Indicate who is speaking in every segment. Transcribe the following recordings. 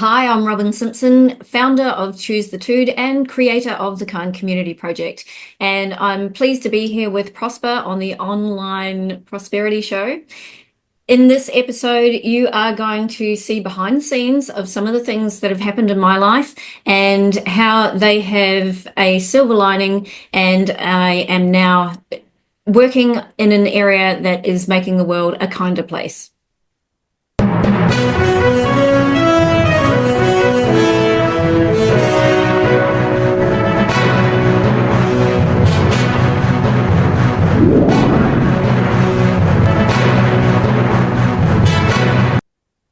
Speaker 1: Hi, I'm Robyn Simpson, founder of Choose the Tude and creator of the KindCommunity project. And I'm pleased to be here with Prosper on the online prosperity show. In this episode, you are going to see behind the scenes of some of the things that have happened in my life and how they have a silver lining. And I am now working in an area that is making the world a kinder place.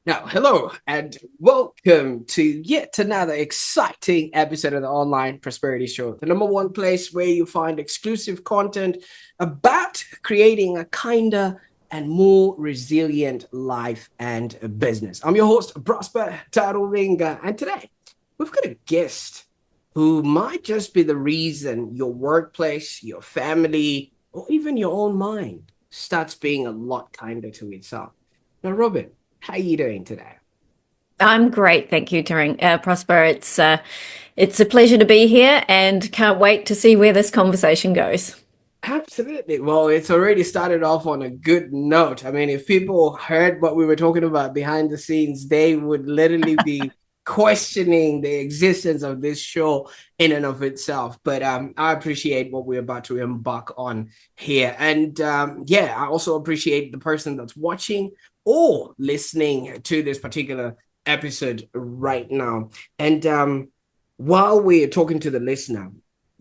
Speaker 2: Now, hello and welcome to yet another exciting episode of the Online Prosperity Show, the #1 place where you find exclusive content about creating a kinder and more resilient life and business. I'm your host, Prosper Taruvinga, and today we've got a guest who might just be the reason your workplace, your family, or even your own mind starts being a lot kinder to itself. Now, Robyn, how are you doing today?
Speaker 1: I'm great, thank you, Prosper. It's a pleasure to be here, and can't wait to see where this conversation goes.
Speaker 2: Absolutely. Well, it's already started off on a good note. I mean, if people heard what we were talking about behind the scenes, they would literally be questioning the existence of this show in and of itself. But I appreciate what we're about to embark on here. And yeah, I also appreciate the person that's watching or listening to this particular episode right now. And while we're talking to the listener,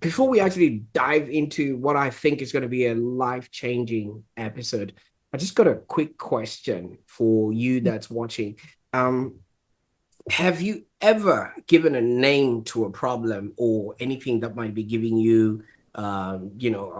Speaker 2: before we actually dive into what I think is going to be a life-changing episode, I just got a quick question for you that's watching. Have you ever given a name to a problem or anything that might be giving you, a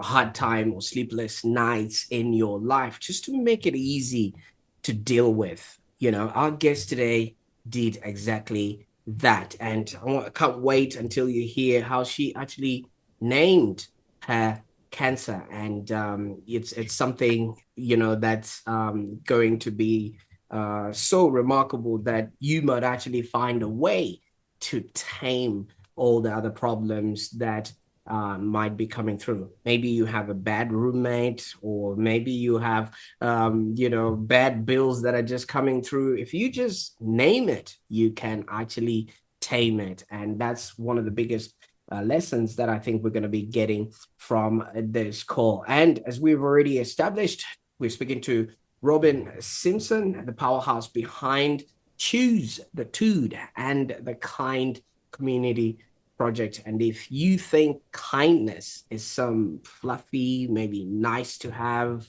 Speaker 2: hard time or sleepless nights in your life, just to make it easy to deal with? Our guest today did exactly that, and I can't wait until you hear how she actually named her cancer. And it's something that's going to be so remarkable that you might actually find a way to tame all the other problems that might be coming through. Maybe you have a bad roommate, or maybe you have bad bills that are just coming through. If you just name it, you can actually tame it. And that's one of the biggest lessons that I think we're going to be getting from this call. And as we've already established, we're speaking to Robyn Simpson, the powerhouse behind Choose the Tude and the Kind Community project. And if you think kindness is some fluffy, maybe nice to have,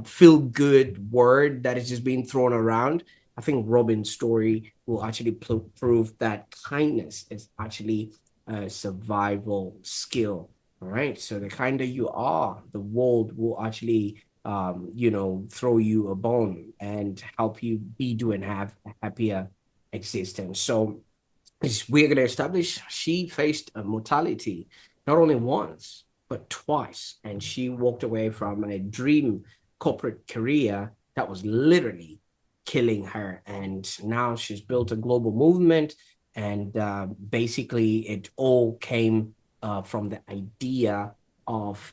Speaker 2: feel good word that is just being thrown around, I think Robyn's story will actually prove that kindness is actually a survival skill. All right. So the kinder you are, the world will actually throw you a bone and help you do and have a happier existence. So as we're going to establish, she faced a mortality not only once, but twice. And she walked away from a dream corporate career that was literally killing her. And now she's built a global movement. And basically, it all came from the idea of,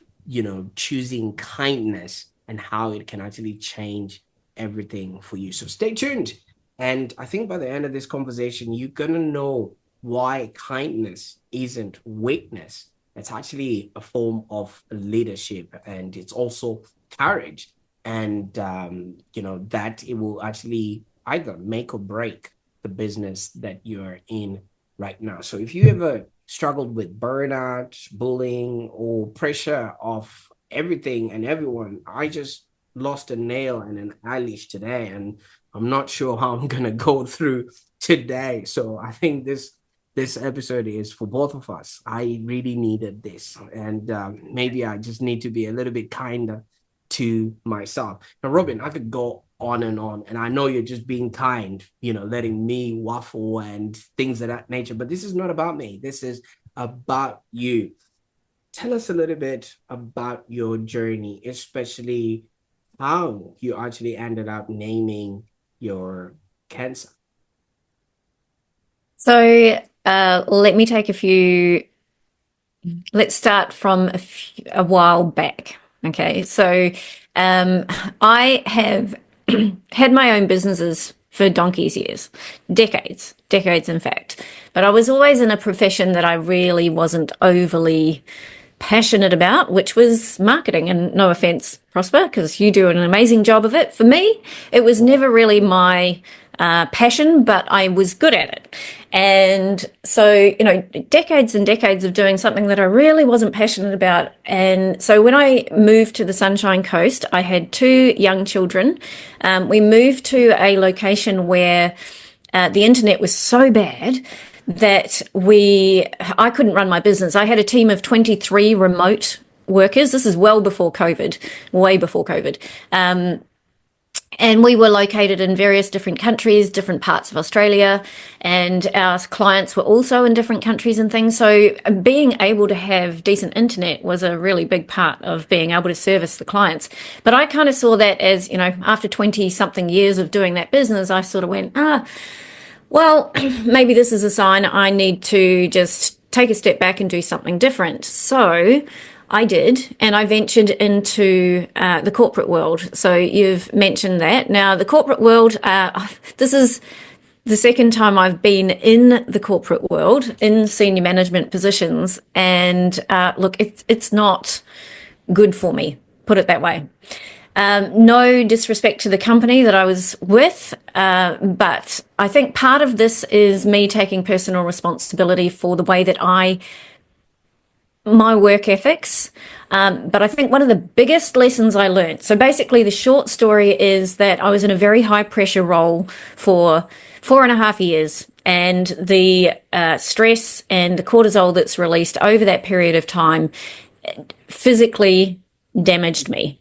Speaker 2: choosing kindness and how it can actually change everything for you. So stay tuned. And I think by the end of this conversation, you're going to know why kindness isn't weakness. It's actually a form of leadership, and it's also courage. And, that it will actually either make or break the business that you're in right now. So if you ever struggled with burnout, bullying, or pressure of everything and everyone, I just lost a nail and an eyelash today, and I'm not sure how I'm gonna go through today. So I think this episode is for both of us. I really needed this, and maybe I just need to be a little bit kinder to myself. Now, Robyn, I could go on, and I know you're just being kind, letting me waffle and things of that nature. But this is not about me. This is about you. Tell us a little bit about your journey, especially how you actually ended up naming your cancer.
Speaker 1: So let me take let's start from a while back. Okay, so I have had my own businesses for donkey's years, decades in fact. But I was always in a profession that I really wasn't overly passionate about, which was marketing. And no offense, Prosper, because you do an amazing job of it. For me, it was never really my passion, but I was good at it. And so, decades and decades of doing something that I really wasn't passionate about. And so when I moved to the Sunshine Coast, I had two young children. We moved to a location where the internet was so bad that I couldn't run my business. I had a team of 23 remote workers. This is well before COVID, way before COVID. And we were located in various different countries, different parts of Australia, and our clients were also in different countries and things. So being able to have decent internet was a really big part of being able to service the clients. But I kind of saw that as, after 20 something years of doing that business, I sort of went, well, maybe this is a sign I need to just take a step back and do something different. So I did, and I ventured into the corporate world. So you've mentioned that. Now, the corporate world, this is the second time I've been in the corporate world, in senior management positions. And look, it's not good for me, put it that way. No disrespect to the company that I was with, but I think part of this is me taking personal responsibility for the way that my work ethics. But I think one of the biggest lessons I learned, so basically the short story is that I was in a very high pressure role for 4.5 years, and the stress and the cortisol that's released over that period of time physically damaged me.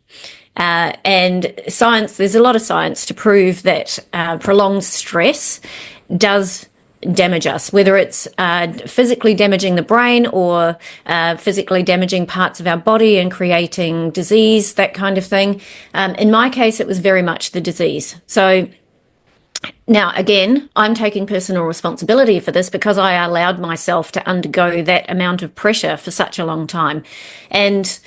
Speaker 1: And there's a lot of science to prove that prolonged stress does damage us, whether it's physically damaging the brain or physically damaging parts of our body and creating disease, that kind of thing. In my case, it was very much the disease. So now, again, I'm taking personal responsibility for this because I allowed myself to undergo that amount of pressure for such a long time. And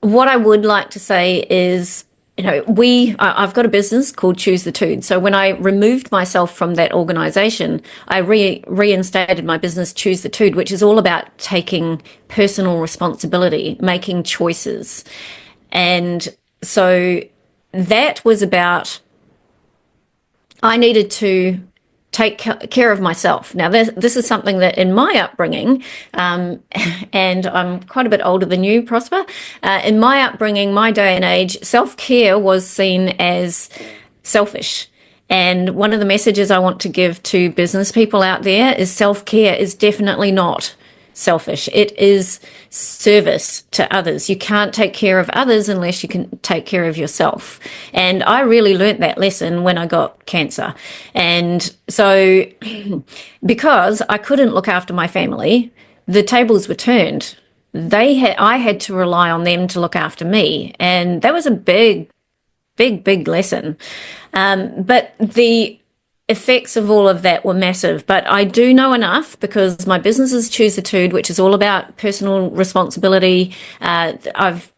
Speaker 1: what I would like to say is, I've got a business called Choose the Tude. So when I removed myself from that organization, I reinstated my business, Choose the Tude, which is all about taking personal responsibility, making choices. And so that was about, I needed to take care of myself. Now, this is something that in my upbringing, and I'm quite a bit older than you, Prosper, in my upbringing, my day and age, self-care was seen as selfish. And one of the messages I want to give to business people out there is self-care is definitely not selfish. It is service to others. You can't take care of others unless you can take care of yourself. And I really learnt that lesson when I got cancer. And so because I couldn't look after my family, the tables were turned. I had to rely on them to look after me. And that was a big lesson. But the effects of all of that were massive, but I do know enough because my business is Choose the Tude, which is all about personal responsibility. I've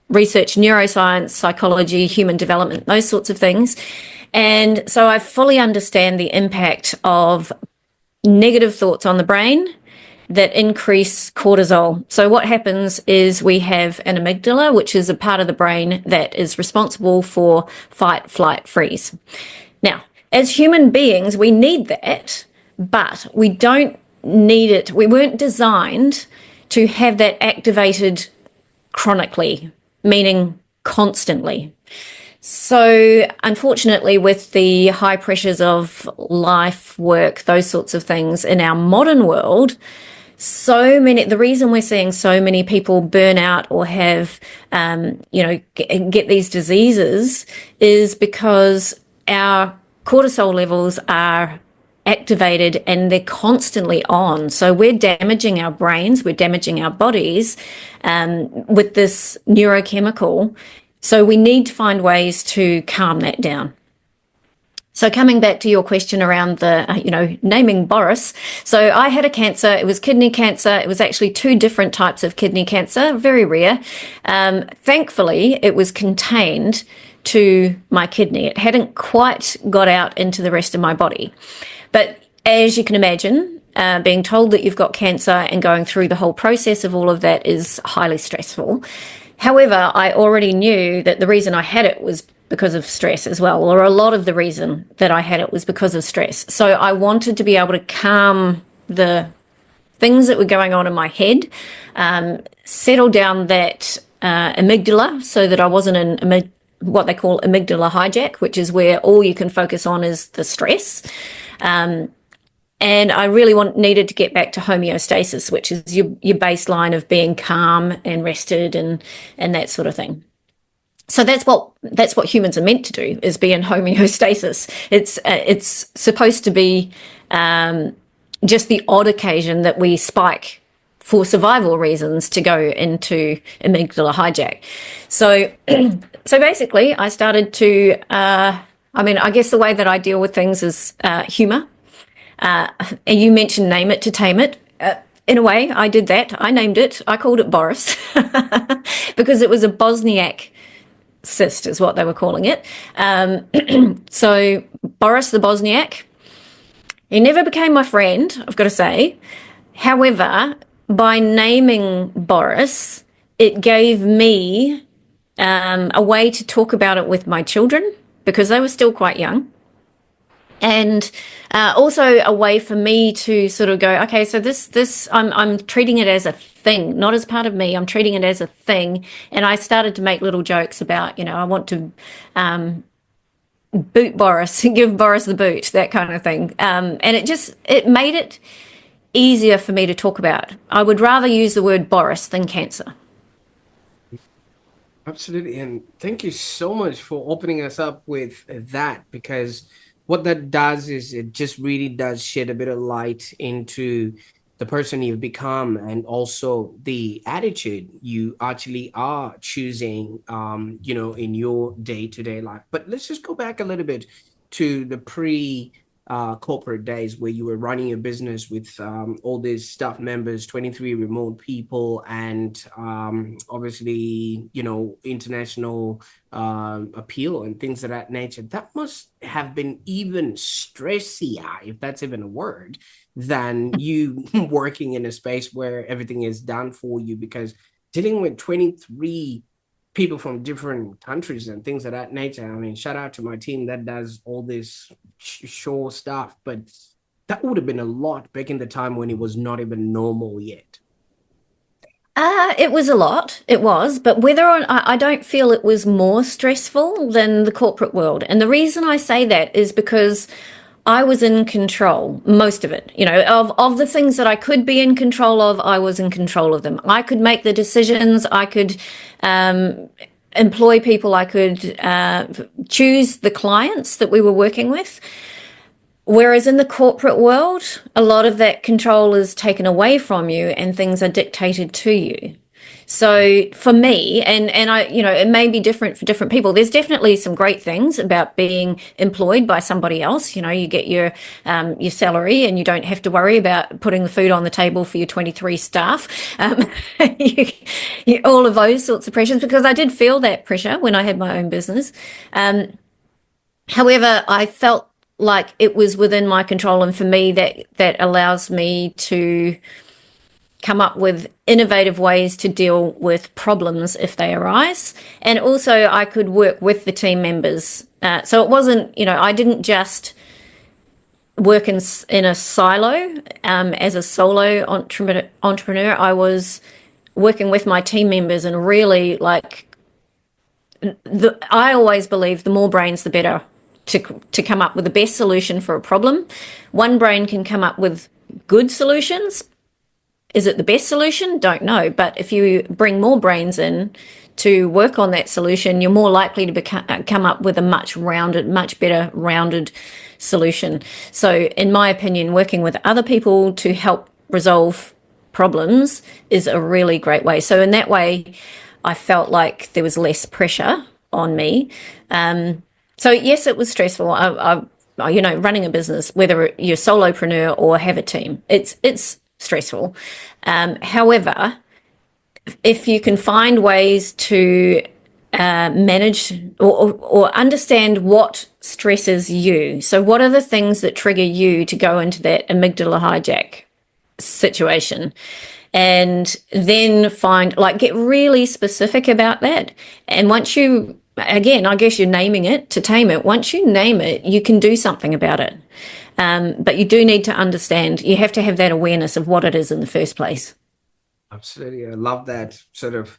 Speaker 1: researched neuroscience, psychology, human development, those sorts of things. And so I fully understand the impact of negative thoughts on the brain that increase cortisol. So what happens is we have an amygdala, which is a part of the brain that is responsible for fight, flight, freeze. Now, as human beings, we need that, but we don't need it. We weren't designed to have that activated chronically, meaning constantly. So unfortunately, with the high pressures of life, work, those sorts of things in our modern world, the reason we're seeing so many people burn out or have, get these diseases is because our cortisol levels are activated and they're constantly on. So we're damaging our brains, we're damaging our bodies with this neurochemical. So we need to find ways to calm that down. So coming back to your question around the, naming Boris. So I had a cancer. It was kidney cancer. It was actually two different types of kidney cancer, very rare. Thankfully, it was contained to my kidney. It hadn't quite got out into the rest of my body. But as you can imagine, being told that you've got cancer and going through the whole process of all of that is highly stressful. However, I already knew that the reason I had it was because of stress as well, or a lot of the reason that I had it was because of stress. So I wanted to be able to calm the things that were going on in my head, settle down that amygdala so that I wasn't in what they call amygdala hijack, which is where all you can focus on is the stress. And I really needed to get back to homeostasis, which is your baseline of being calm and rested and that sort of thing. So that's what humans are meant to do, is be in homeostasis. It's supposed to be just the odd occasion that we spike for survival reasons to go into amygdala hijack. So so basically, I started to. I guess the way that I deal with things is humor. And you mentioned name it to tame it. In a way, I did that. I named it. I called it Boris because it was a Bosniak cyst is what they were calling it. So Boris the Bosniac, he never became my friend, I've got to say. However, by naming Boris, it gave me a way to talk about it with my children because they were still quite young. And also a way for me to sort of go, okay, so this I'm treating it as a thing, not as part of me. I'm treating it as a thing. And I started to make little jokes about, I want to boot Boris, give Boris the boot, that kind of thing. And it made it easier for me to talk about. I would rather use the word Boris than cancer.
Speaker 2: Absolutely. And thank you so much for opening us up with that, because what that does is it just really does shed a bit of light into the person you've become, and also the attitude you actually are choosing, in your day-to-day life. But let's just go back a little bit to the corporate days where you were running your business with all these staff members, 23 remote people, and obviously, international appeal and things of that nature. That must have been even stressier, if that's even a word, than you working in a space where everything is done for you, because dealing with 23 people from different countries and things of that nature. I mean, shout out to my team that does all this show stuff, but that would have been a lot back in the time when it was not even normal yet.
Speaker 1: It was a lot. It was, but I don't feel it was more stressful than the corporate world. And the reason I say that is because I was in control, most of it. Of the things that I could be in control of, I was in control of them. I could make the decisions. I could employ people. I could choose the clients that we were working with. Whereas in the corporate world, a lot of that control is taken away from you and things are dictated to you. So for me, and I, it may be different for different people. There's definitely some great things about being employed by somebody else. You get your salary and you don't have to worry about putting the food on the table for your 23 staff. All of those sorts of pressures, because I did feel that pressure when I had my own business. However, I felt like it was within my control, and for me that allows me to come up with innovative ways to deal with problems if they arise. And also I could work with the team members. So it wasn't, I didn't just work in a silo as a solo entrepreneur. I was working with my team members, and really I always believe the more brains, the better to come up with the best solution for a problem. One brain can come up with good solutions. Is it the best solution? Don't know. But if you bring more brains in to work on that solution, you're more likely to come up with a much better rounded solution. So in my opinion, working with other people to help resolve problems is a really great way. So in that way, I felt like there was less pressure on me. So yes, it was stressful. running a business, whether you're a solopreneur or have a team, it's stressful. However, if you can find ways to manage or understand what stresses you. So what are the things that trigger you to go into that amygdala hijack situation? And then get really specific about that. And once you, again, I guess you're naming it to tame it. Once you name it, you can do something about it. But you do need to understand, you have to have that awareness of what it is in the first place.
Speaker 2: Absolutely. I love that sort of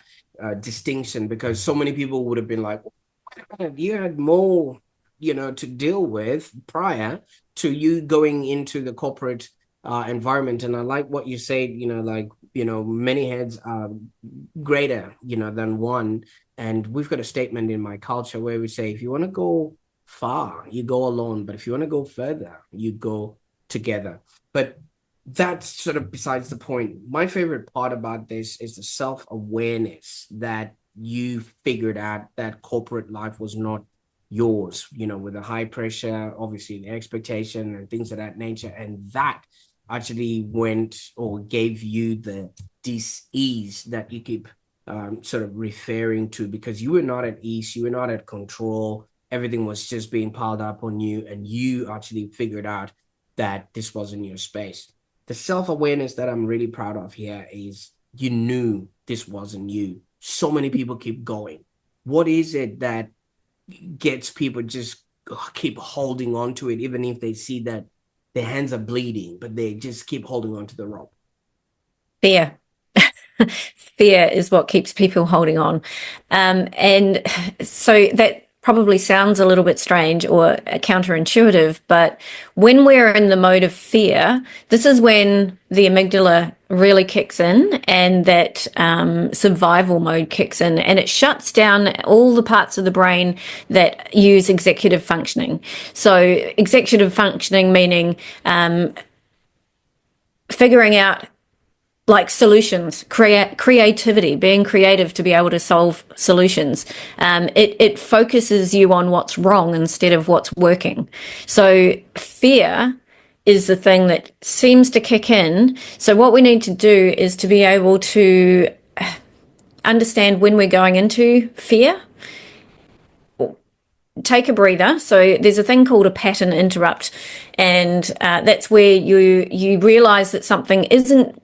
Speaker 2: distinction, because so many people would have been like, you had more, to deal with prior to you going into the corporate environment. And I like what you said, many heads are greater, than one. And we've got a statement in my culture where we say, if you want to go far, you go alone. But if you want to go further, you go together. But that's sort of besides the point. My favorite part about this is the self-awareness that you figured out that corporate life was not yours, with the high pressure, obviously the expectation and things of that nature. And that actually went or gave you the dis-ease that you keep sort of referring to, because you were not at ease, you were not at control. Everything was just being piled up on you, and you actually figured out that this wasn't your space. The self-awareness that I'm really proud of here is you knew this wasn't you. So many people keep going. What is it that gets people just keep holding on to it, even if they see that their hands are bleeding, but they just keep holding on to the rope?
Speaker 1: Fear. Fear is what keeps people holding on. And so that probably sounds a little bit strange or counterintuitive, but when we're in the mode of fear, this is when the amygdala really kicks in, and that survival mode kicks in, and it shuts down all the parts of the brain that use executive functioning. So executive functioning meaning figuring out solutions, creativity, being creative to be able to solve solutions. It focuses you on what's wrong instead of what's working. So fear is the thing that seems to kick in. So what we need to do is to be able to understand when we're going into fear. Take a breather. So there's a thing called a pattern interrupt, and that's where you realize that something isn't,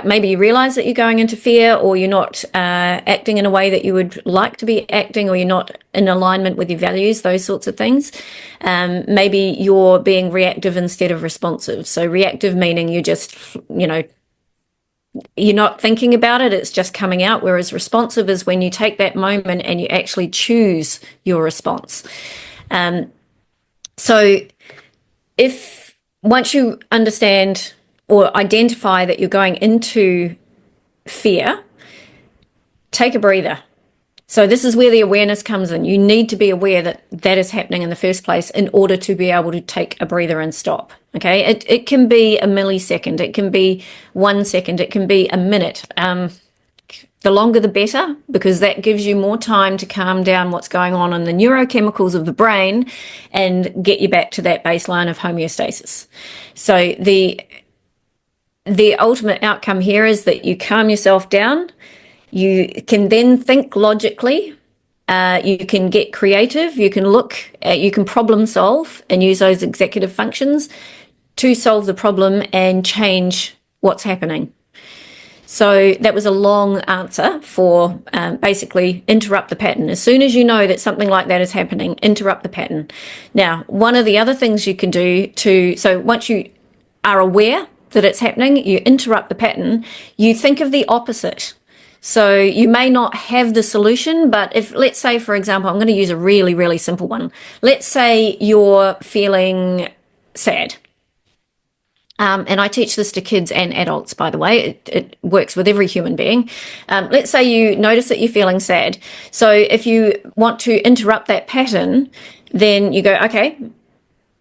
Speaker 1: maybe you realize that you're going into fear, or you're not acting in a way that you would like to be acting, or you're not in alignment with your values, those sorts of things. Maybe you're being reactive instead of responsive. So reactive meaning you just, you're not thinking about it, it's just coming out. Whereas responsive is when you take that moment and you actually choose your response. So if once you understand or identify that you're going into fear, take a breather. So this is where the awareness comes in. You need to be aware that that is happening in the first place in order to be able to take a breather and stop. Okay, it can be a millisecond, it can be 1 second, it can be a minute. The longer the better, because that gives you more time to calm down what's going on in the neurochemicals of the brain and get you back to that baseline of homeostasis. So the ultimate outcome here is that you calm yourself down. You can then think logically. You can get creative. You can problem solve and use those executive functions to solve the problem and change what's happening. So that was a long answer for basically interrupt the pattern. As soon as you know that something like that is happening, interrupt the pattern. Now, one of the other things you can do so once you are aware that it's happening, you interrupt the pattern, you think of the opposite. So you may not have the solution, but if, let's say, for example, I'm going to use a really, really simple one. Let's say you're feeling sad. And I teach this to kids and adults, by the way. It works with every human being. Let's say you notice that you're feeling sad. So if you want to interrupt that pattern, then you go, okay,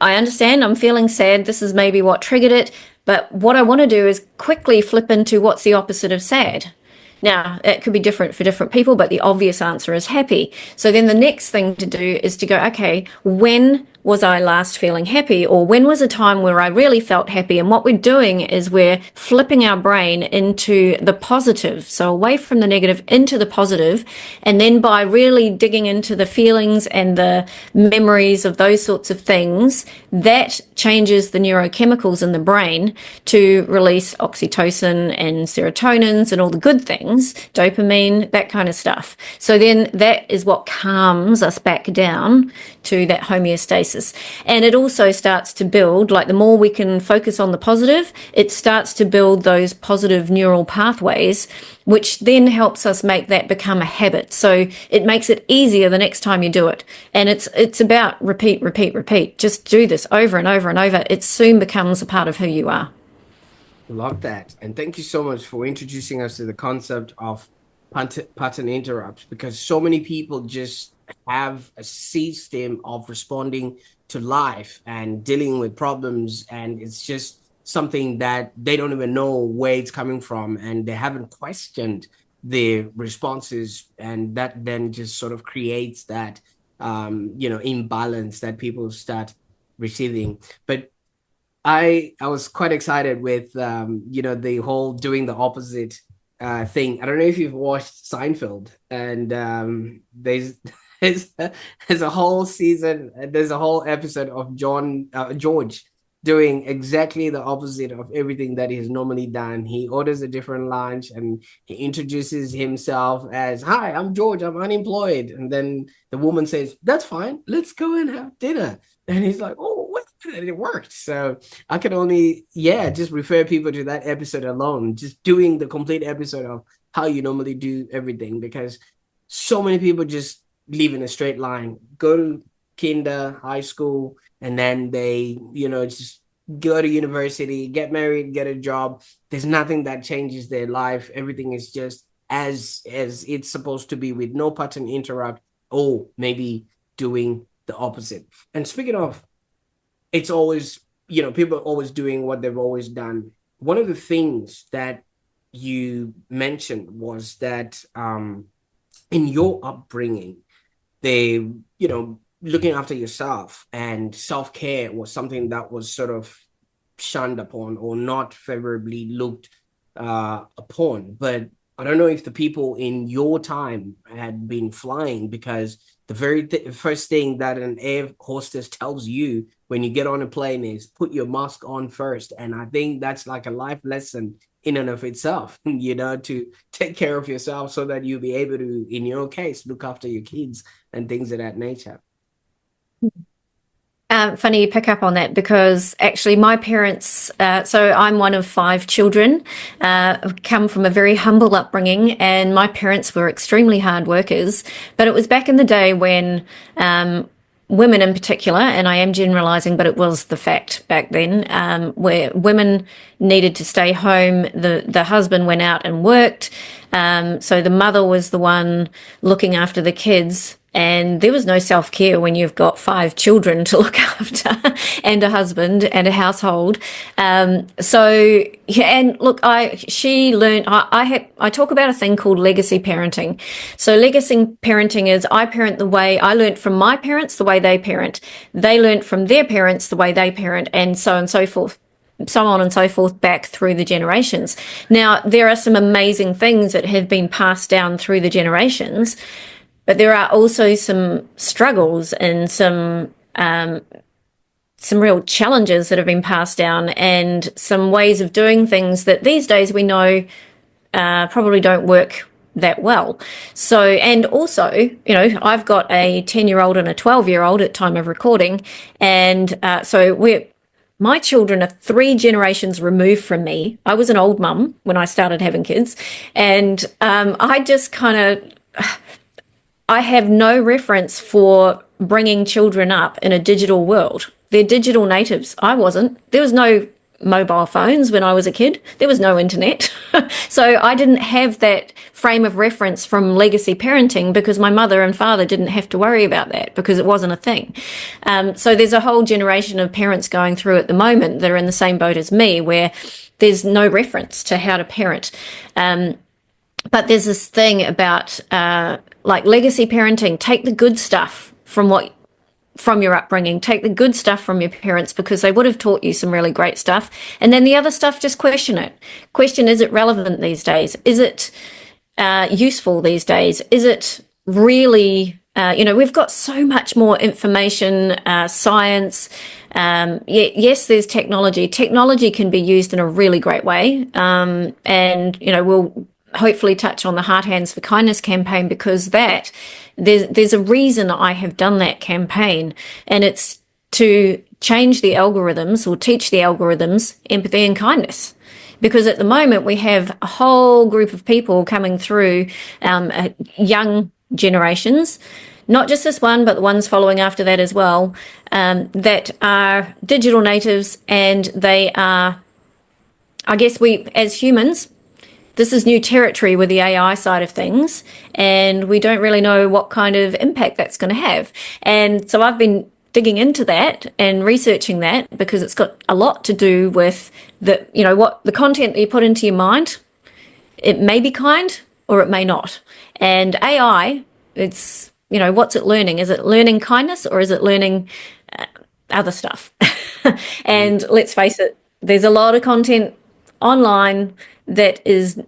Speaker 1: I understand I'm feeling sad. This is maybe what triggered it. But what I want to do is quickly flip into what's the opposite of sad. Now, it could be different for different people, but the obvious answer is happy. So then the next thing to do is to go, okay, when was I last feeling happy, or when was a time where I really felt happy? And what we're doing is we're flipping our brain into the positive, so away from the negative into the positive, and then by really digging into the feelings and the memories of those sorts of things, that changes the neurochemicals in the brain to release oxytocin and serotonins and all the good things, dopamine, that kind of stuff. So then that is what calms us back down to that homeostasis. And it also starts to build, like the more we can focus on the positive, it starts to build those positive neural pathways, which then helps us make that become a habit. So it makes it easier the next time you do it. And it's about repeat, repeat, repeat. Just do this over and over and over. It soon becomes a part of who you are.
Speaker 2: Love that. And thank you so much for introducing us to the concept of pattern interrupts, because so many people just have a system of responding to life and dealing with problems, and it's just something that they don't even know where it's coming from, and they haven't questioned the responses, and that then just sort of creates that imbalance that people start receiving. But I was quite excited with the whole doing the opposite thing. I don't know if you've watched Seinfeld, and there's a whole season, there's a whole episode of George doing exactly the opposite of everything that he's normally done. He orders a different lunch and he introduces himself as, "Hi, I'm George, I'm unemployed." And then the woman says, "That's fine, let's go and have dinner." And he's like, "Oh, what?" And it worked. So I can only, just refer people to that episode alone, just doing the complete episode of how you normally do everything, because so many people just live in a straight line, go to kinder, high school, and then they, just go to university, get married, get a job. There's nothing that changes their life. Everything is just as it's supposed to be, with no pattern interrupt, or maybe doing the opposite. And speaking of, it's always, people are always doing what they've always done. One of the things that you mentioned was that in your upbringing, they, looking after yourself and self-care was something that was sort of shunned upon or not favorably looked upon. But I don't know if the people in your time had been flying, because the very first thing that an air hostess tells you when you get on a plane is put your mask on first. And I think that's like a life lesson in and of itself, to take care of yourself so that you'll be able to, in your case, look after your kids and things of that nature.
Speaker 1: Funny you pick up on that, because actually my parents, so I'm one of 5 children, come from a very humble upbringing, and my parents were extremely hard workers. But it was back in the day when women in particular, and I am generalizing, but it was the fact back then, where women needed to stay home. The husband went out and worked. So the mother was the one looking after the kids. And there was no self-care when you've got 5 children to look after and a husband and a household. So, yeah, and look, she learned, I talk about a thing called legacy parenting. So legacy parenting is I parent the way I learned from my parents, the way they parent. They learned from their parents, the way they parent, and so on and so forth. So on and so forth, back through the generations. Now, there are some amazing things that have been passed down through the generations, but there are also some struggles and some real challenges that have been passed down, and some ways of doing things that these days we know probably don't work that well. So, and also, I've got a 10-year-old and a 12-year-old at time of recording, and my children are 3 generations removed from me. I was an old mum when I started having kids, and I just kind of, I have no reference for bringing children up in a digital world. They're digital natives. I wasn't. There was no mobile phones when I was a kid. There was no internet. So I didn't have that frame of reference from legacy parenting, because my mother and father didn't have to worry about that because it wasn't a thing. So there's a whole generation of parents going through at the moment that are in the same boat as me, where there's no reference to how to parent. But there's this thing about like legacy parenting, take the good stuff from what from your upbringing. Take the good stuff from your parents because they would have taught you some really great stuff. And then the other stuff, just question it. Question, is it relevant these days? Is it useful these days? Is it really, we've got so much more information, science. Yes, there's technology. Technology can be used in a really great way. And, we'll hopefully touch on the Heart Hands for Kindness campaign because there's a reason I have done that campaign, and it's to change the algorithms or teach the algorithms empathy and kindness. Because at the moment we have a whole group of people coming through, young generations, not just this one, but the ones following after that as well, that are digital natives, and they are, I guess we, as humans, this is new territory with the AI side of things, and we don't really know what kind of impact that's going to have. And so I've been digging into that and researching that because it's got a lot to do with what the content that you put into your mind. It may be kind or it may not. And AI, it's, what's it learning? Is it learning kindness or is it learning other stuff? And let's face it, there's a lot of content online that is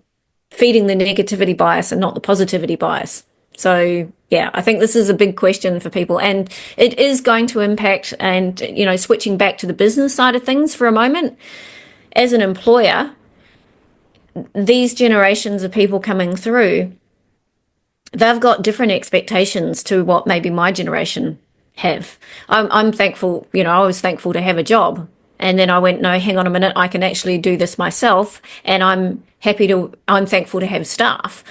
Speaker 1: feeding the negativity bias and not the positivity bias. So, yeah, I think this is a big question for people, and it is going to impact. And, switching back to the business side of things for a moment, as an employer, these generations of people coming through, they've got different expectations to what maybe my generation have. I'm thankful, I was thankful to have a job. And then I went, no, hang on a minute, I can actually do this myself. And I'm thankful to have staff.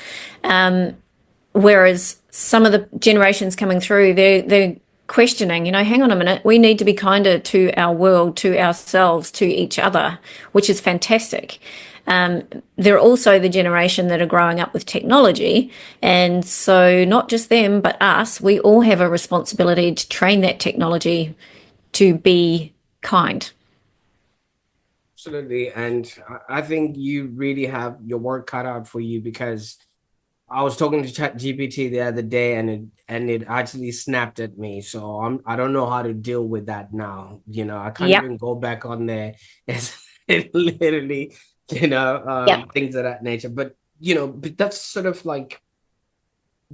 Speaker 1: Whereas some of the generations coming through, they're questioning, hang on a minute, we need to be kinder to our world, to ourselves, to each other, which is fantastic. They're also the generation that are growing up with technology. And so not just them, but us, we all have a responsibility to train that technology to be kind.
Speaker 2: Absolutely. And I think you really have your work cut out for you, because I was talking to ChatGPT the other day, and it actually snapped at me. So I don't know how to deal with that now. I can't
Speaker 1: Yep.
Speaker 2: even go back on there. It literally,
Speaker 1: Yep.
Speaker 2: things of that nature. But that's sort of like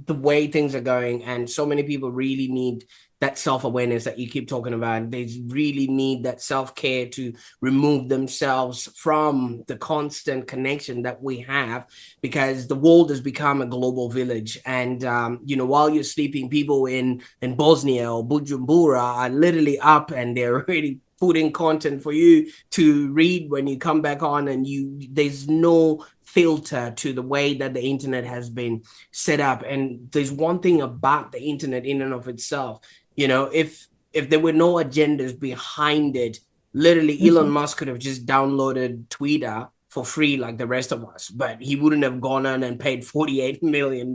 Speaker 2: the way things are going, and so many people really need that self-awareness that you keep talking about. They really need that self-care to remove themselves from the constant connection that we have, because the world has become a global village. And while you're sleeping, people in Bosnia or Bujumbura are literally up, and they're already putting content for you to read when you come back on, and there's no filter to the way that the internet has been set up. And there's one thing about the internet in and of itself, if there were no agendas behind it, literally Elon
Speaker 1: Mhm.
Speaker 2: Musk could have just downloaded Twitter for free like the rest of us, but he wouldn't have gone on and paid $48 million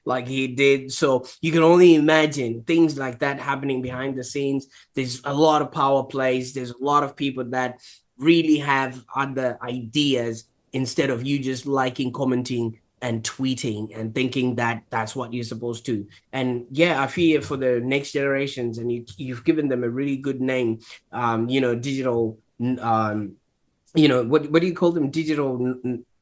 Speaker 2: like he did. So you can only imagine things like that happening behind the scenes. There's a lot of power plays. There's a lot of people that really have other ideas, instead of you just liking, commenting, and tweeting and thinking that that's what you're supposed to. And yeah, I feel for the next generations, and you've given them a really good name. Digital. What do you call them?
Speaker 1: Digital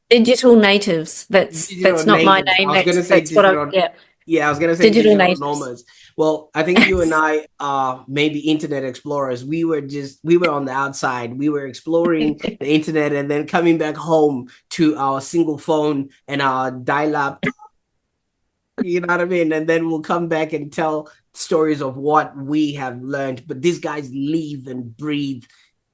Speaker 1: natives.
Speaker 2: Digital
Speaker 1: That's not my
Speaker 2: natives.
Speaker 1: name.
Speaker 2: I was gonna say
Speaker 1: That's what I,
Speaker 2: digital.
Speaker 1: yeah.
Speaker 2: Yeah, I was gonna say
Speaker 1: Digital
Speaker 2: digital
Speaker 1: natives.
Speaker 2: nomads. Well, I think you and I are maybe internet explorers. We were on the outside. We were exploring the internet, and then coming back home to our single phone and our dial-up. You know what I mean? And then we'll come back and tell stories of what we have learned. But these guys live and breathe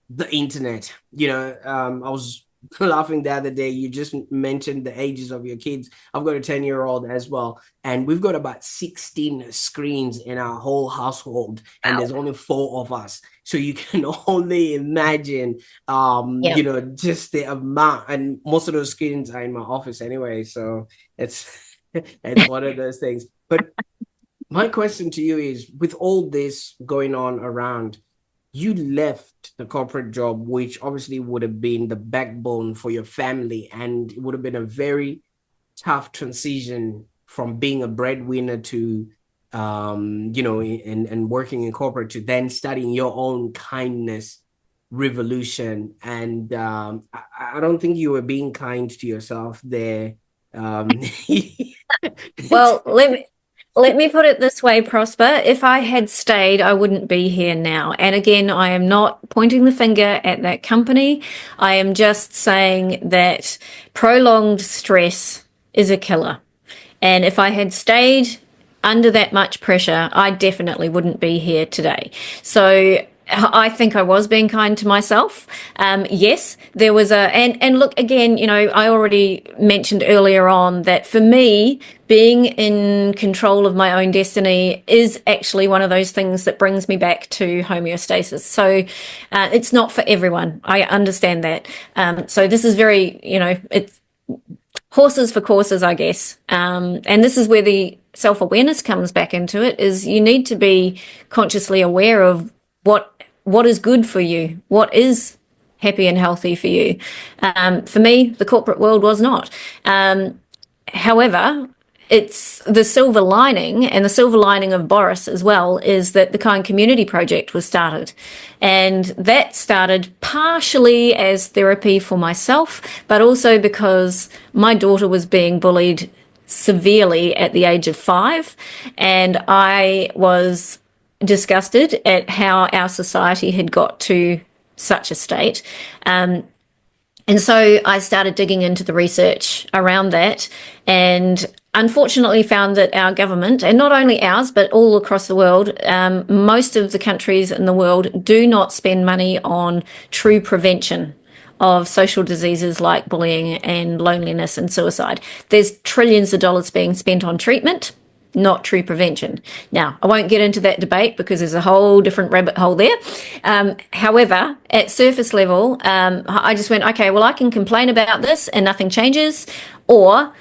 Speaker 2: the internet. I was laughing the other day. You just mentioned the ages of your kids. I've got a 10-year-old as well, and we've got about 16 screens in our whole household, and
Speaker 1: Wow.
Speaker 2: there's only 4 of us. So you can only imagine,
Speaker 1: Yeah.
Speaker 2: just the amount. And most of those screens are in my office anyway, so it's it's one of those things. But my question to you is, with all this going on around, you left the corporate job, which obviously would have been the backbone for your family, and it would have been a very tough transition from being a breadwinner to and working in corporate to then starting your own kindness revolution. And I don't think you were being kind to yourself there. Um,
Speaker 1: Well, let me put it this way, Prosper. If I had stayed, I wouldn't be here now. And again, I am not pointing the finger at that company. I am just saying that prolonged stress is a killer. And if I had stayed under that much pressure, I definitely wouldn't be here today. So I think I was being kind to myself. Yes, there was and look, again, I already mentioned earlier on that for me, being in control of my own destiny is actually one of those things that brings me back to homeostasis. So it's not for everyone. I understand that. So this is very, it's horses for courses, I guess. And this is where the self-awareness comes back into it, is you need to be consciously aware of what is good for you, what is happy and healthy for you. For me, the corporate world was not. However, it's the silver lining, and the silver lining of Boris as well is that the KindCommunity project was started. And that started partially as therapy for myself, but also because my daughter was being bullied severely at the age of 5. And I was disgusted at how our society had got to such a state. And so I started digging into the research around that, and unfortunately found that our government, and not only ours, but all across the world, most of the countries in the world do not spend money on true prevention of social diseases like bullying and loneliness and suicide. There's trillions of dollars being spent on treatment, not true prevention. Now, I won't get into that debate because there's a whole different rabbit hole there. However, at surface level, I just went, okay, well, I can complain about this and nothing changes, or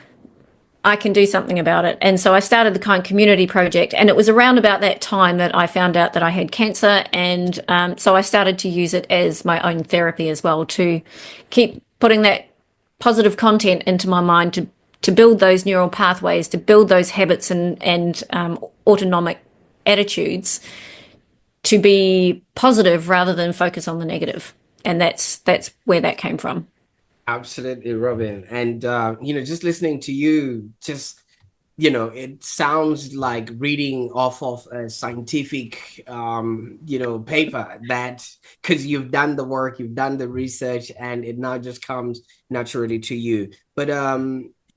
Speaker 1: I can do something about it. And so I started the KindCommunity project, and it was around about that time that I found out that I had cancer. And so I started to use it as my own therapy as well, to keep putting that positive content into my mind, to build those neural pathways, to build those habits and autonomic attitudes to be positive rather than focus on the negative. And that's where that came from.
Speaker 2: Absolutely, Robyn. And just listening to you, it sounds like reading off of a scientific paper, that because you've done the work, you've done the research, and it now just comes naturally to you. But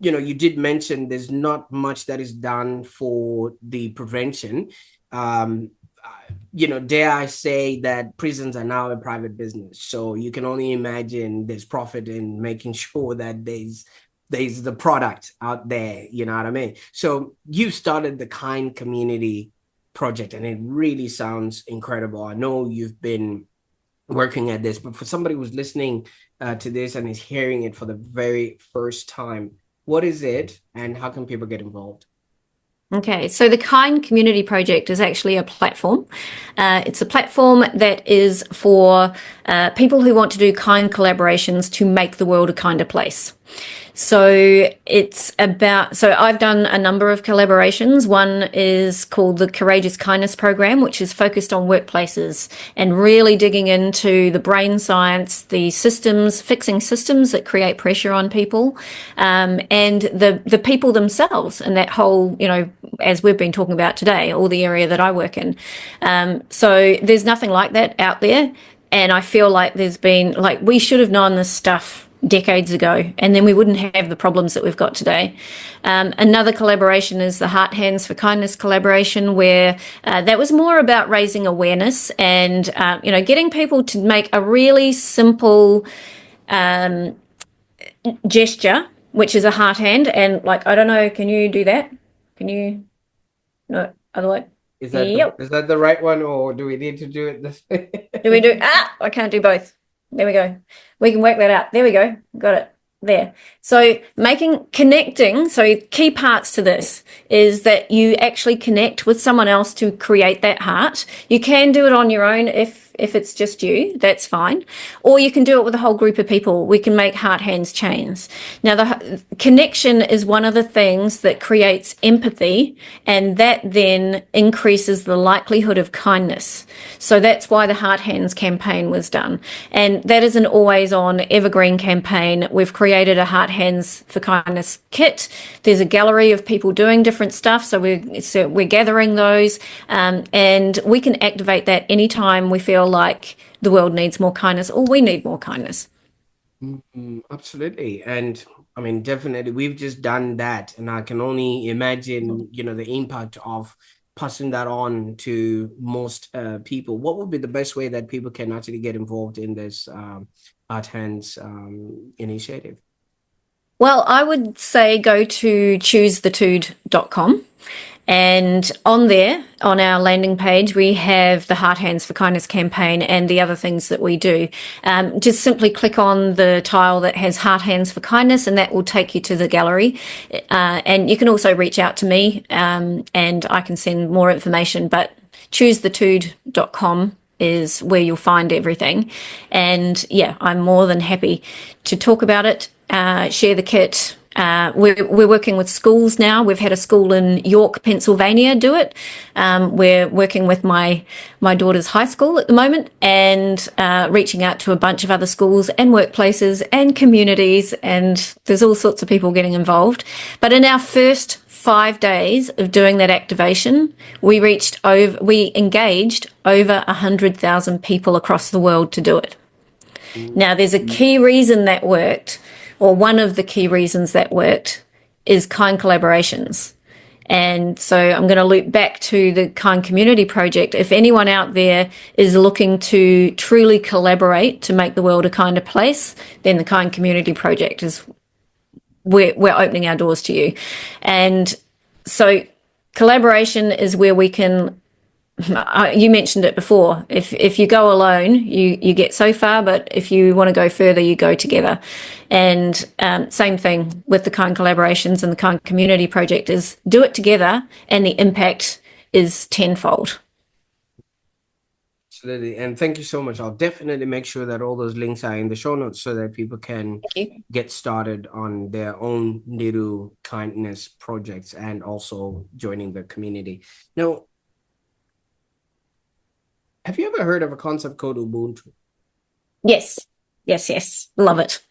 Speaker 2: you did mention there's not much that is done for the prevention. Dare I say that prisons are now a private business. So you can only imagine there's profit in making sure that there's the product out there, you know what I mean? So you started the KindCommunity project, and it really sounds incredible. I know you've been working at this, but for somebody who's listening to this and is hearing it for the very first time, what is it and how can people get involved?
Speaker 1: Okay, so the KindCommunity project is actually a platform. It's a platform that is for people who want to do kind collaborations to make the world a kinder place. So I've done a number of collaborations. One is called the Courageous Kindness Program, which is focused on workplaces and really digging into the brain science, the systems, fixing systems that create pressure on people, and the people themselves, and that whole, as we've been talking about today, all the area that I work in. So there's nothing like that out there. And I feel like we should have known this stuff decades ago, and then we wouldn't have the problems that we've got today. Another collaboration is the Heart Hands for Kindness collaboration, where that was more about raising awareness and getting people to make a really simple gesture, which is a heart hand. And I don't know, can you do that? Can you? No, otherwise.
Speaker 2: Is that the right one, or do we need to do it this way?
Speaker 1: I can't do both. There we go. We can work that out. There we go. Got it. There. So connecting. So key parts to this is that you actually connect with someone else to create that heart. You can do it on your own if If it's just you, that's fine. Or you can do it with a whole group of people. We can make heart hands chains. Now, the connection is one of the things that creates empathy, and that then increases the likelihood of kindness. So that's why the heart hands campaign was done. And that is an always on evergreen campaign. We've created a heart hands for kindness kit. There's a gallery of people doing different stuff. So we're gathering those, and we can activate that anytime we feel like the world needs more kindness or we need more kindness.
Speaker 2: Absolutely. And I mean, definitely, we've just done that. And I can only imagine, the impact of passing that on to most people. What would be the best way that people can actually get involved in this Art Hands initiative?
Speaker 1: Well, I would say go to choosethetude.com. And on there, on our landing page, we have the Heart Hands for Kindness campaign and the other things that we do. Just simply click on the tile that has Heart Hands for Kindness, and that will take you to the gallery. And you can also reach out to me, and I can send more information. But choosethetude.com is where you'll find everything. And yeah, I'm more than happy to talk about it, share the kit. We're working with schools now. We've had a school in York, Pennsylvania do it. We're working with my daughter's high school at the moment, and reaching out to a bunch of other schools and workplaces and communities, and there's all sorts of people getting involved. But in our first 5 days of doing that activation, we engaged over 100,000 people across the world to do it. Now, there's a key reason that worked, or one of the key reasons that worked, is kind collaborations. And so I'm going to loop back to the Kind Community project. If anyone out there is looking to truly collaborate to make the world a kinder place, then the Kind Community project is we're opening our doors to you. And so collaboration is where we can, you mentioned it before, if you go alone, you get so far, but if you want to go further, you go together. And same thing with the Kind collaborations and the Kind Community project, is do it together and the impact is tenfold.
Speaker 2: Absolutely. And thank you so much. I'll definitely make sure that all those links are in the show notes so that people can
Speaker 1: Thank you.
Speaker 2: get started on their own little kindness projects and also joining the community. Now, have you ever heard of a concept called Ubuntu?
Speaker 1: Yes, yes, love it.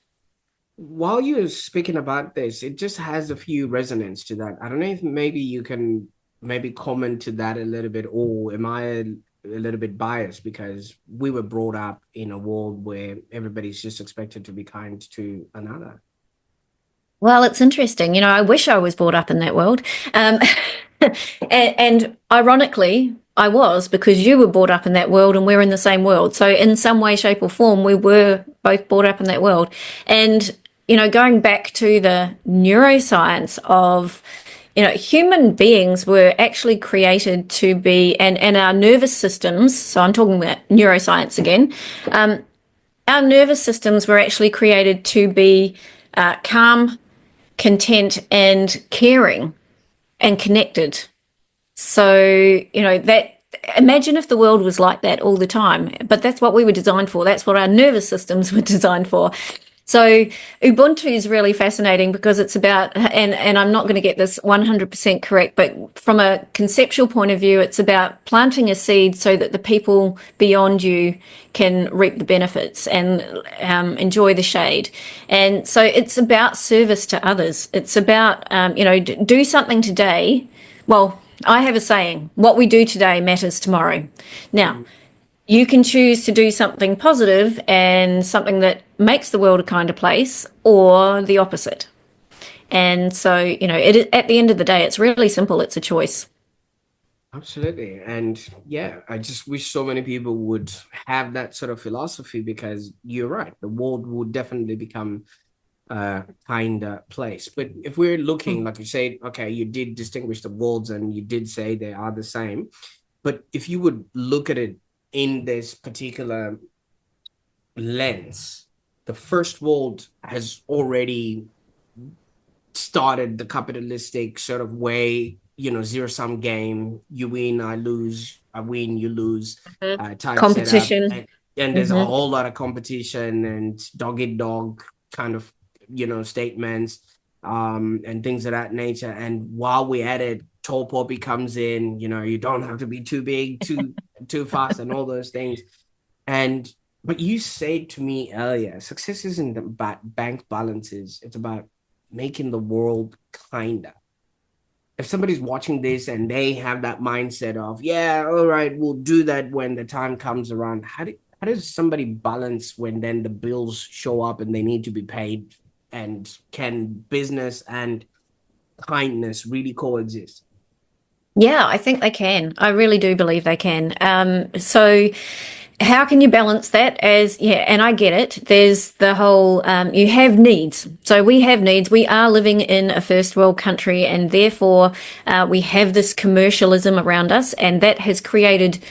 Speaker 2: While you're speaking about this, it just has a few resonance to that. I don't know if maybe you can maybe comment to that a little bit, or am I a little bit biased because we were brought up in a world where everybody's just expected to be kind to another?
Speaker 1: Well, it's interesting. I wish I was brought up in that world. Um, and ironically, I was, because you were brought up in that world and we're in the same world. So in some way, shape or form, we were both brought up in that world. And, going back to the neuroscience of, human beings were actually created to be, and our nervous systems, so I'm talking about neuroscience again, our nervous systems were actually created to be calm, content, and caring and connected. So, that, imagine if the world was like that all the time, but that's what we were designed for. That's what our nervous systems were designed for. So Ubuntu is really fascinating because it's about, and I'm not going to get this 100% correct, but from a conceptual point of view, it's about planting a seed so that the people beyond you can reap the benefits and enjoy the shade. And so it's about service to others. It's about, do something today. Well, I have a saying, what we do today matters tomorrow. Now, you can choose to do something positive and something that makes the world a kinder place, or the opposite. And so, at the end of the day, it's really simple. It's a choice.
Speaker 2: Absolutely. And yeah, I just wish so many people would have that sort of philosophy, because you're right, the world would definitely become a kinder place. But if we're looking, like you said, okay, you did distinguish the worlds and you did say they are the same. But if you would look at it in this particular lens, the first world has already started the capitalistic sort of way zero-sum game. You win, I lose, I win, you lose, type setup.
Speaker 1: Competition.
Speaker 2: And there's a whole lot of competition and dog eat dog kind of, statements, and things of that nature. And while we're at it, tall poppy comes in, you don't have to be too big, too fast, and all those things. But you said to me earlier, success isn't about bank balances. It's about making the world kinder. If somebody's watching this and they have that mindset of, yeah, all right, we'll do that when the time comes around. How does somebody balance when then the bills show up and they need to be paid? And can business and kindness really coexist?
Speaker 1: Yeah, I think they can. I really do believe they can. So how can you balance that? And I get it. There's the whole, you have needs. So we have needs. We are living in a first world country, and therefore we have this commercialism around us, and that has created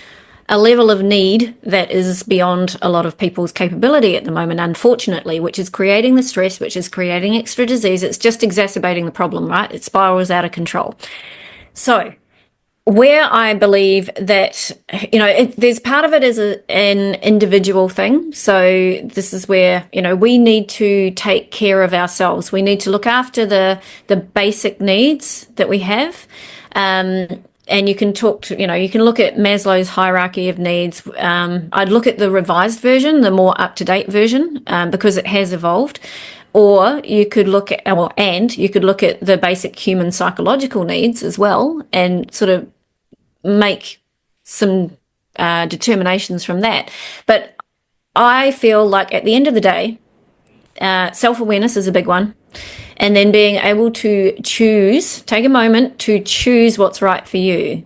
Speaker 1: a level of need that is beyond a lot of people's capability at the moment, unfortunately, which is creating the stress, which is creating extra disease. It's just exacerbating the problem, right? It spirals out of control. So where I believe that, there's part of it is an individual thing. So this is where, we need to take care of ourselves. We need to look after the basic needs that we have. And you can you can look at Maslow's hierarchy of needs. I'd look at the revised version, the more up-to-date version, because it has evolved. Or you could look at, the basic human psychological needs as well, and sort of make some determinations from that. But I feel like at the end of the day, self-awareness is a big one. And then being able to take a moment to choose what's right for you.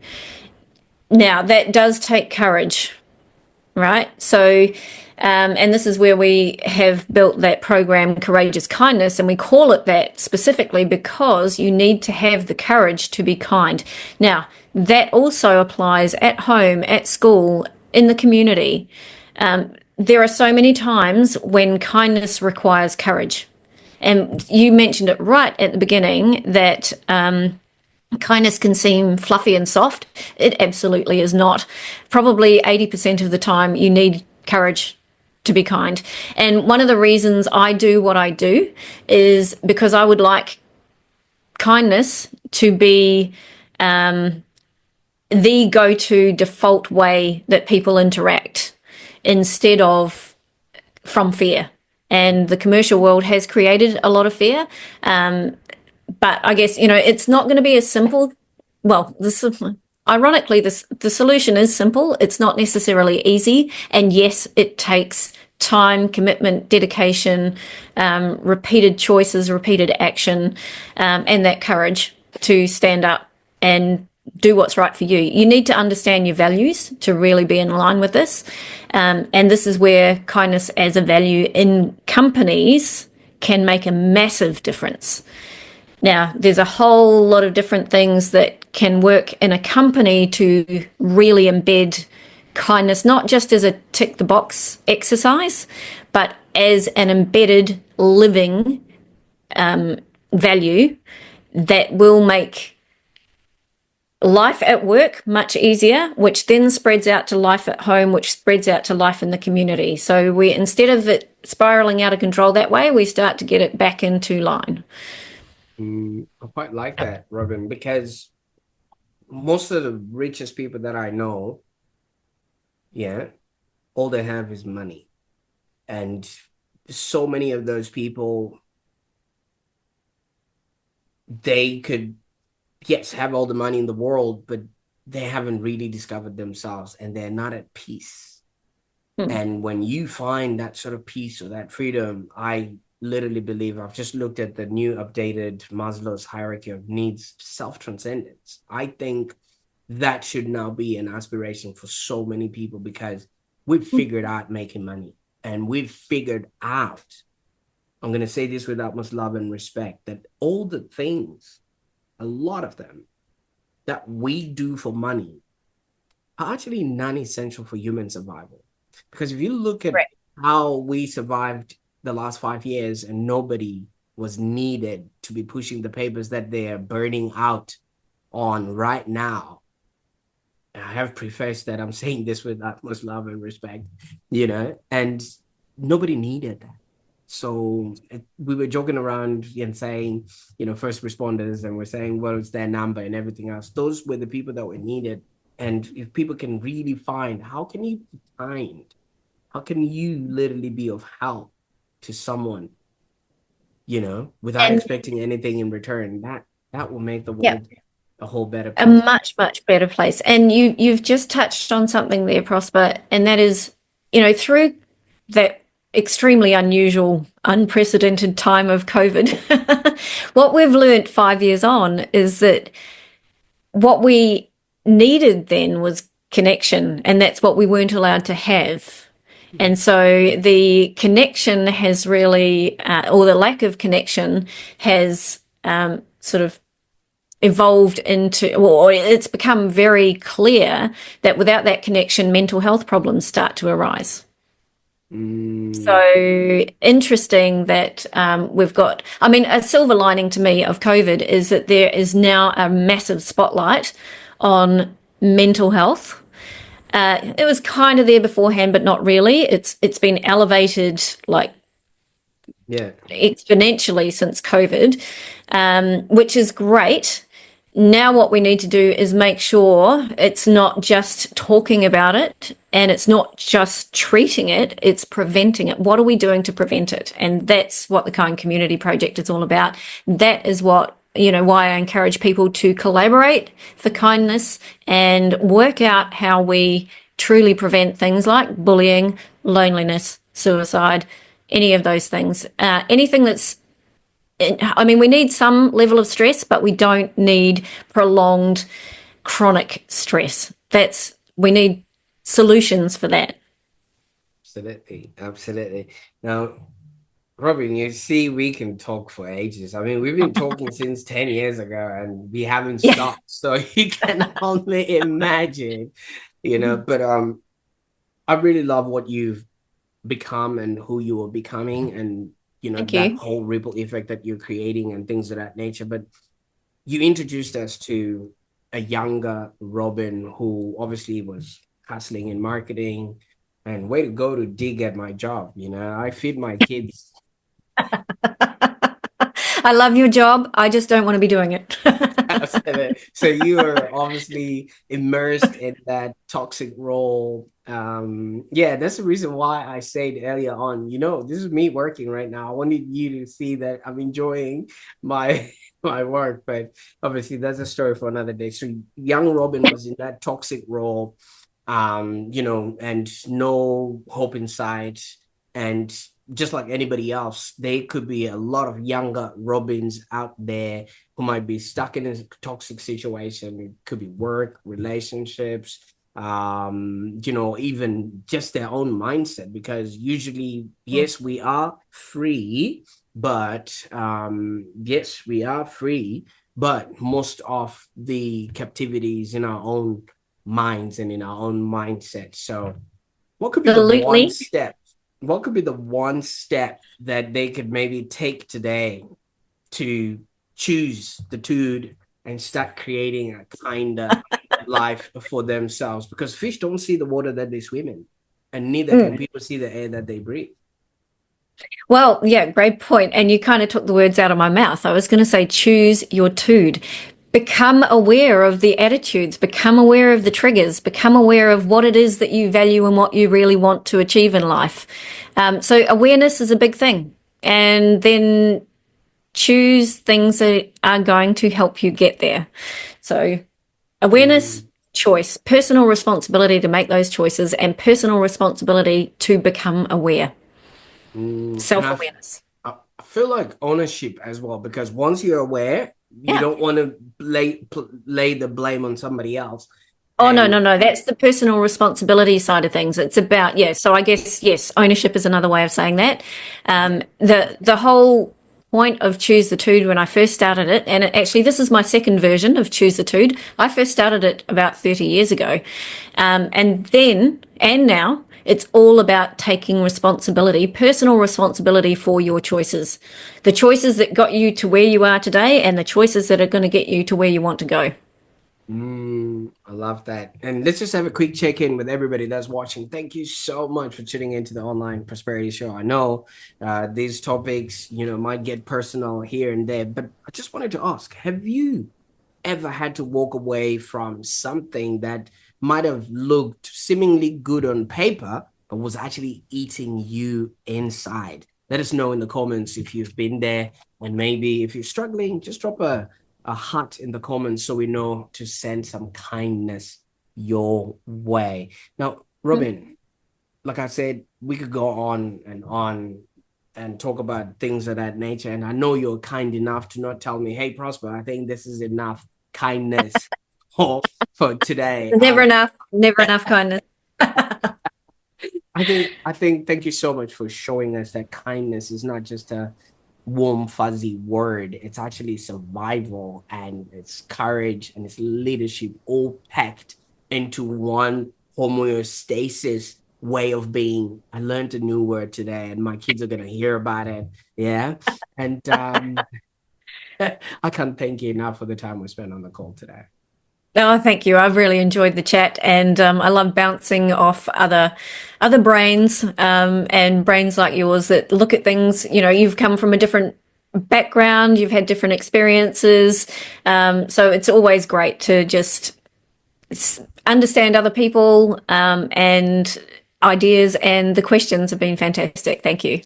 Speaker 1: Now, that does take courage, right? So, and this is where we have built that program, Courageous Kindness, and we call it that specifically because you need to have the courage to be kind. Now, that also applies at home, at school, in the community. There are so many times when kindness requires courage. And you mentioned it right at the beginning that kindness can seem fluffy and soft. It absolutely is not. Probably 80% of the time, you need courage to be kind. And one of the reasons I do what I do is because I would like kindness to be the go-to default way that people interact instead of from fear. And the commercial world has created a lot of fear. But I guess, it's not going to be as simple. Well, ironically, the solution is simple. It's not necessarily easy. And yes, it takes time, commitment, dedication, repeated choices, repeated action, and that courage to stand up and do what's right for you. You need to understand your values to really be in line with this. And this is where kindness as a value in companies can make a massive difference. Now, there's a whole lot of different things that can work in a company to really embed kindness, not just as a tick the box exercise, but as an embedded living value that will make life at work much easier, which then spreads out to life at home, which spreads out to life in the community. So instead of it spiraling out of control that way, we start to get it back into line.
Speaker 2: I quite like that, Robyn, because most of the richest people that I know, all they have is money. And so many of those people, they could, yes, have all the money in the world, but they haven't really discovered themselves and they're not at peace. And when you find that sort of peace or that freedom, I literally believe, I've just looked at the new updated Maslow's hierarchy of needs, self-transcendence. I think that should now be an aspiration for so many people because we've figured out making money and we've figured out, I'm going to say this with utmost love and respect, that all the things, a lot of them that we do for money are actually non-essential for human survival. Because if you look at how we survived the last 5 years and nobody was needed to be pushing the papers that they're burning out on right now, I have prefaced that I'm saying this with utmost love and respect, and nobody needed that. So we were joking around and saying, first responders, and we're saying, well, it's their number and everything else. Those were the people that were needed. And if people can really find, how can you be kind? How can you literally be of help to someone, without
Speaker 1: And
Speaker 2: expecting anything in return? That will make the
Speaker 1: yeah,
Speaker 2: world a whole better
Speaker 1: a
Speaker 2: place.
Speaker 1: much, much better place. And you've just touched on something there, Prosper, and that is, through that extremely unusual, unprecedented time of COVID, what we've learnt 5 years on is that what we needed then was connection, and that's what we weren't allowed to have.
Speaker 2: Hmm.
Speaker 1: And so the connection has really, or the lack of connection has sort of evolved into, or it's become very clear that without that connection, mental health problems start to arise.
Speaker 2: Mm,
Speaker 1: So interesting that we've got, I mean, a silver lining to me of COVID is that there is now a massive spotlight on mental health. It was kind of there beforehand, but not really. It's been elevated like
Speaker 2: yeah.
Speaker 1: exponentially since COVID, which is great. Now, what we need to do is make sure it's not just talking about it and it's not just treating it, it's preventing it. What are we doing to prevent it? And that's what the Kind Community Project is all about. That is what, why I encourage people to collaborate for kindness and work out how we truly prevent things like bullying, loneliness, suicide, any of those things. Anything that's, I mean, we need some level of stress, but we don't need prolonged chronic stress. We need solutions for that.
Speaker 2: Absolutely. Absolutely. Now, Robyn, you see, we can talk for ages. I mean, we've been talking since 10 years ago and we haven't
Speaker 1: Yeah.
Speaker 2: stopped. So you can only imagine, but I really love what you've become and who you are becoming, and
Speaker 1: Thank
Speaker 2: that
Speaker 1: you.
Speaker 2: whole ripple effect that you're creating and things of that nature. But you introduced us to a younger Robyn who obviously was hustling in marketing, and way to go to dig at my job. I feed my kids.
Speaker 1: I love your job. I just don't want to be doing it.
Speaker 2: So you are obviously immersed in that toxic role. Yeah, that's the reason why I said earlier on, this is me working right now. I wanted you to see that I'm enjoying my my work, but obviously that's a story for another day. So young Robyn was in that toxic role, and no hope in sight. And just like anybody else, there could be a lot of younger Robyns out there who might be stuck in a toxic situation. It could be work, relationships, even just their own mindset. Because usually, yes, we are free, but most of the captivity is in our own minds and in our own mindset. So what could be the one
Speaker 1: Absolutely.
Speaker 2: step? What could be the one step that they could maybe take today to choose the Tude and start creating a kinder life for themselves? Because fish don't see the water that they swim in, and neither can
Speaker 1: Mm.
Speaker 2: people see the air that they breathe.
Speaker 1: Well, yeah, great point. And you kind of took the words out of my mouth. I was going to say, choose your Tude. Become aware of the attitudes, become aware of the triggers, become aware of what it is that you value and what you really want to achieve in life. So, awareness is a big thing. And then choose things that are going to help you get there. So, awareness,
Speaker 2: Mm,
Speaker 1: choice, personal responsibility to make those choices, and personal responsibility to become aware.
Speaker 2: and
Speaker 1: Self awareness.
Speaker 2: I feel like ownership as well, because once you're aware, you
Speaker 1: Yeah.
Speaker 2: don't want to lay the blame on somebody else.
Speaker 1: Oh, no,
Speaker 2: And
Speaker 1: no, no. That's the personal responsibility side of things. It's about, yeah. So I guess, yes, ownership is another way of saying that. The whole point of Choose the Tude when I first started it, and actually, this is my second version of Choose the Tude. I first started it about 30 years ago. And then, and now, it's all about taking responsibility, personal responsibility for your choices. The choices that got you to where you are today and the choices that are going to get you to where you want to go.
Speaker 2: I love that. And let's just have a quick check-in with everybody that's watching. Thank you so much for tuning into the Online Prosperity Show. I know these topics, might get personal here and there, but I just wanted to ask, have you ever had to walk away from something that might have looked seemingly good on paper, but was actually eating you inside? Let us know in the comments if you've been there. And maybe if you're struggling, just drop a heart in the comments so we know to send some kindness your way. Now, Robyn, like I said, we could go on and talk about things of that nature. And I know you're kind enough to not tell me, hey, Prosper, I think this is enough kindness for today.
Speaker 1: Never enough kindness.
Speaker 2: I think thank you so much for showing us that kindness is not just a warm, fuzzy word. It's actually survival and it's courage and it's leadership all packed into one homeostasis way of being. I learned a new word today and my kids are going to hear about it. Yeah. And I can't thank you enough for the time we spent on the call today.
Speaker 1: Oh, thank you. I've really enjoyed the chat, and I love bouncing off other brains, and brains like yours that look at things. You've come from a different background, you've had different experiences, so it's always great to just understand other people, and ideas. And the questions have been fantastic. Thank you.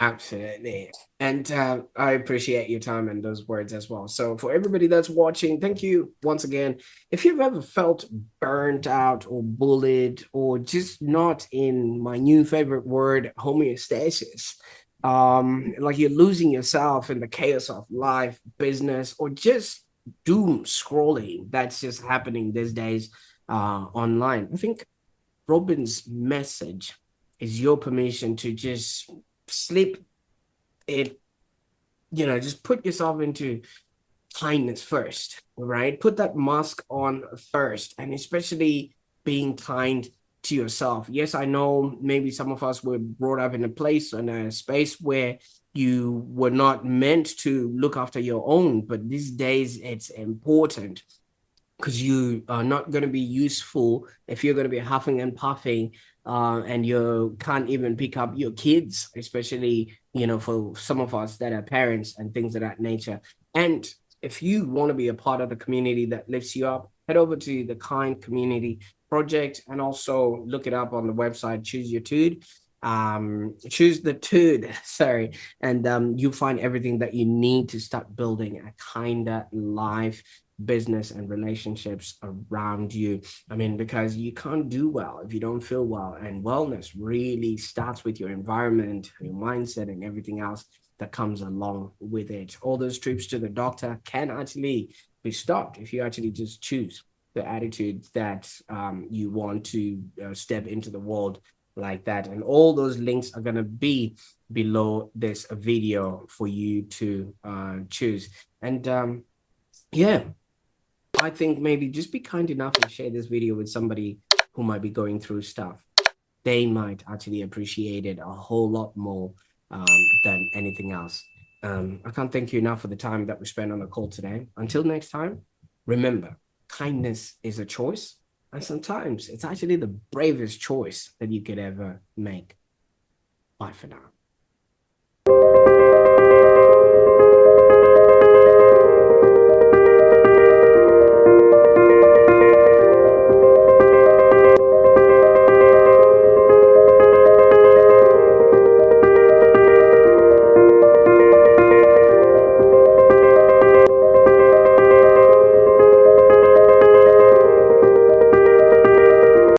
Speaker 2: Absolutely. And I appreciate your time and those words as well. So, for everybody that's watching, thank you once again. If you've ever felt burnt out or bullied or just not in my new favorite word, homeostasis, like you're losing yourself in the chaos of life, business, or just doom scrolling that's just happening these days online, I think Robyn's message is your permission to just slip it, just put yourself into kindness first, right? Put that mask on first, and especially being kind to yourself. Yes, I know maybe some of us were brought up in a place and a space where you were not meant to look after your own, but these days it's important because you are not going to be useful if you're going to be huffing and puffing and you can't even pick up your kids, especially, for some of us that are parents and things of that nature. And if you want to be a part of the community that lifts you up, head over to the Kind Community Project and also look it up on the website, Choose Your Tude. Choose the Tude, sorry, and you'll find everything that you need to start building a kinder life, business, and relationships around you. I mean, because you can't do well if you don't feel well, and wellness really starts with your environment, your mindset, and everything else that comes along with it. All those trips to the doctor can actually be stopped if you actually just choose the attitude that you want to step into the world like that. And all those links are going to be below this video for you to choose. And yeah, I think maybe just be kind enough and share this video with somebody who might be going through stuff. They might actually appreciate it a whole lot more than anything else. I can't thank you enough for the time that we spent on the call today. Until next time, remember, kindness is a choice. And sometimes it's actually the bravest choice that you could ever make. Bye for now.